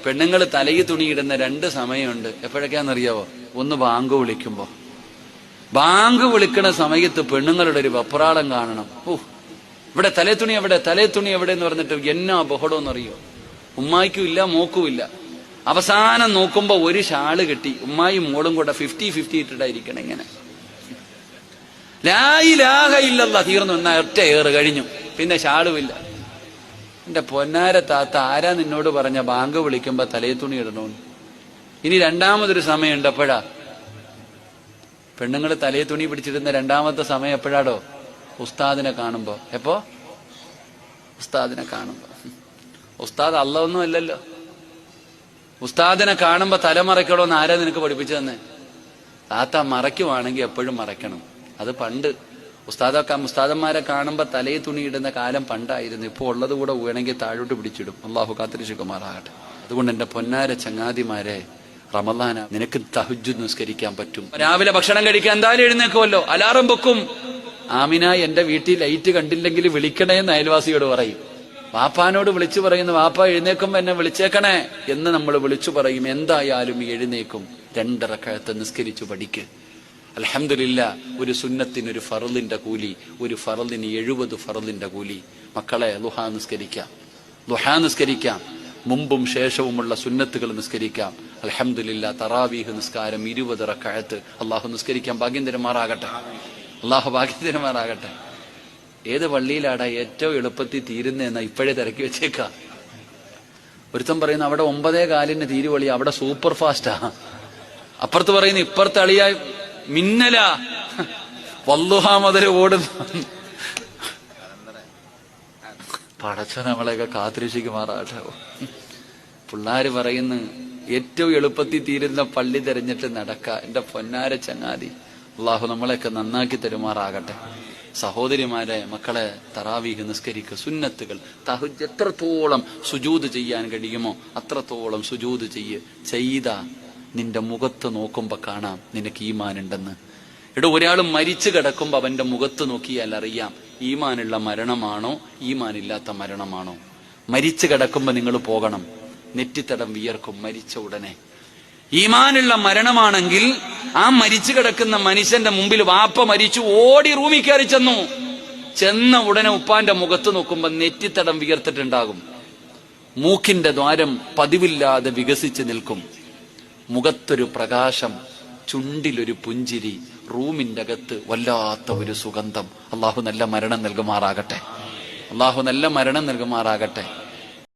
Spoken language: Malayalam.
പെണ്ണുങ്ങൾ തലയിൽ തുണിയിടുന്ന 2 സമയമുണ്ട്. എപ്പോഴൊക്കെയാണെന്നറിയാവോ? ഒന്ന് ബാങ്ക് വിളിക്കുമ്പോ. ബാങ്ക് വിളിക്കണ സമയത്ത് പെണ്ണുങ്ങളുടെ ഒരു വെപ്രാളം കാണണം. ഇവിടെ തലേത്തുണി എവിടെ, തലേത്തുണി എവിടെ എന്ന് പറഞ്ഞിട്ട് എന്നാ ബഹളമെന്നറിയോ? ഉമ്മായിക്കും ഇല്ല, മോക്കും ഇല്ല. അവസാനം നോക്കുമ്പോ ഒരു ഷാള് കെട്ടി ഉമ്മായും മോളും കൂടെ 50-50 ഇട്ടിട്ടായിരിക്കണം. ഇങ്ങനെ ലാ ഇലാഹ ഇല്ലല്ലാഹ് തീർന്നു. എന്നാ ഒറ്റ ഏറ് കഴിഞ്ഞു, പിന്നെ ഷാളുമില്ല. എന്റെ പൊന്നാര താത്ത, ആരാ നിന്നോട് പറഞ്ഞ ബാങ്ക് വിളിക്കുമ്പോ തലേത്തുണി ഇടണോന്ന്? ഇനി രണ്ടാമതൊരു സമയമുണ്ട്. എപ്പോഴാ? പെണ്ണുങ്ങൾ തലേ തുണി പിടിച്ചിരുന്ന രണ്ടാമത്തെ സമയം എപ്പോഴാടോ? ഉസ്താദിനെ കാണുമ്പോ. എപ്പോ? ഉസ്താദിനെ കാണുമ്പോ. ഉസ്താദ് അള്ളൊന്നും അല്ലല്ലോ. ഉസ്താദിനെ കാണുമ്പോ തലമറയ്ക്കണോന്ന് ആരാ നിനക്ക് പഠിപ്പിച്ചു തന്നെ? താത്ത മറയ്ക്കുവാണെങ്കിൽ എപ്പോഴും മറയ്ക്കണം. അത് പണ്ട് ഉസ്താദന്മാരെ കാണുമ്പോ തലേ തുണി ഇടുന്ന കാലം പണ്ടായിരുന്നു. ഇപ്പൊ ഉള്ളത് കൂടെ വേണമെങ്കിൽ താഴോട്ട് പിടിച്ചിടും. അള്ളാഹു കാത്തിരിശുകുമാറാകട്ടെ. അതുകൊണ്ട് എന്റെ പൊന്നാര ചങ്ങാതിമാരെ, റമളാന നിനക്ക് തഹജ്ജുദ് നിസ്കരിക്കാൻ പറ്റും. രാവിലെ ഭക്ഷണം കഴിക്കാൻ എന്തായാലും എഴുന്നേക്കുമല്ലോ, അലാറം വെക്കും. ആമിന, എന്റെ വീട്ടിൽ ലൈറ്റ് കണ്ടില്ലെങ്കിൽ വിളിക്കണേന്ന് അയൽവാസിയോട് പറയും. വാപ്പാനോട് വിളിച്ചു പറയുന്നു, വാപ്പ എഴുന്നേക്കുമ്പോ എന്നെ വിളിച്ചേക്കണേ എന്ന് നമ്മൾ വിളിച്ചു പറയും. എന്തായാലും എഴുന്നേക്കും. 2 റക്അത്ത് നിസ്കരിച്ചു പഠിക്ക്. അൽഹംദുലില്ലാഹ്, ഒരു സുന്നത്തിന് ഒരു ഫർളിന്റെ കൂലി, ഒരു ഫർളിന് 70 ഫർളിന്റെ കൂലി. മക്കളെ, ളുഹാ നിസ്കരിക്കാം. മുമ്പും ശേഷവുമുള്ള സുന്നത്തുകൾ നിസ്കരിക്കാം. അൽഹംദുലില്ലാഹ്, തറാവീഹ് നിസ്കാരം 20 റക്അത്ത് അള്ളാഹു നിസ്കരിക്കാൻ ഭാഗ്യം തരുമാറാകട്ടെ. അള്ളാഹു ഭാഗ്യം തരുമാറാകട്ടെ. ഏത് പള്ളിയിലാടാ ഏറ്റവും എളുപ്പത്തിൽ തീരുന്നതെന്നാ ഇപ്പോഴേ തിരക്കി വെച്ചേക്കാം. ഒരുത്തം പറയുന്നു അവിടെ 9:15 തീരുവള്ളി, അവിടെ സൂപ്പർ ഫാസ്റ്റാ. അപ്പുറത്ത് പറയുന്നു ഇപ്പുറത്ത് അളിയായി മിന്നലാ, വല്ലുഹ മുതൽ ഓടുന്നു. പടച്ച നമ്മളെയൊക്കെ കാത്തിരക്ഷിക്കുമാറാകട്ടെ. പിള്ളാര് പറയുന്നു ഏറ്റവും എളുപ്പത്തിൽ തീരുന്ന പള്ളി തിരഞ്ഞിട്ട് നടക്ക. എന്റെ പൊന്നാര ചങ്ങാതി, അള്ളാഹു നമ്മളെയൊക്കെ നന്നാക്കി തരുമാറാകട്ടെ. സഹോദരിമാരെ, മക്കളെ, തറാവീഹ് നിസ്കരിക്കുക. സുന്നത്തുകൾ തഹജ്ജുദ് എത്രത്തോളം സുജൂദ് ചെയ്യാൻ കഴിയുമോ അത്രത്തോളം സുജൂദ് ചെയ്ത നിന്റെ മുഖത്ത് നോക്കുമ്പോ കാണാം നിനക്ക് ഈമാൻ ഉണ്ടെന്ന്. ഒരാൾ മരിച്ചു കിടക്കുമ്പോ അവന്റെ മുഖത്ത് നോക്കിയാൽ അറിയാം ഈമാനുള്ള മരണമാണോ ഈമാനില്ലാത്ത മരണമാണോ. മരിച്ചു കിടക്കുമ്പോ നിങ്ങൾ പോകണം, നെറ്റിത്തടം വിയർക്കും മരിച്ച ഉടനെ. ഈമാനുള്ള മരണമാണെങ്കിൽ ആ മരിച്ചു കിടക്കുന്ന മനുഷ്യന്റെ മുമ്പിൽ വാപ്പ മരിച്ചു, ഓടി റൂമിൽ കയറി ചെന്ന ഉടനെ ഉപ്പാന്റെ മുഖത്ത് നോക്കുമ്പോ നെറ്റിത്തടം വിയർത്തിട്ടുണ്ടാകും. മൂക്കിന്റെ ദ്വാരം പതിവില്ലാതെ വികസിച്ച് നിൽക്കും. മുഖത്തൊരു പ്രകാശം, ചുണ്ടിലൊരു പുഞ്ചിരി, റൂമിന്റെ അകത്ത് വല്ലാത്ത ഒരു സുഗന്ധം. അള്ളാഹു നല്ല മരണം നൽകുമാറാകട്ടെ.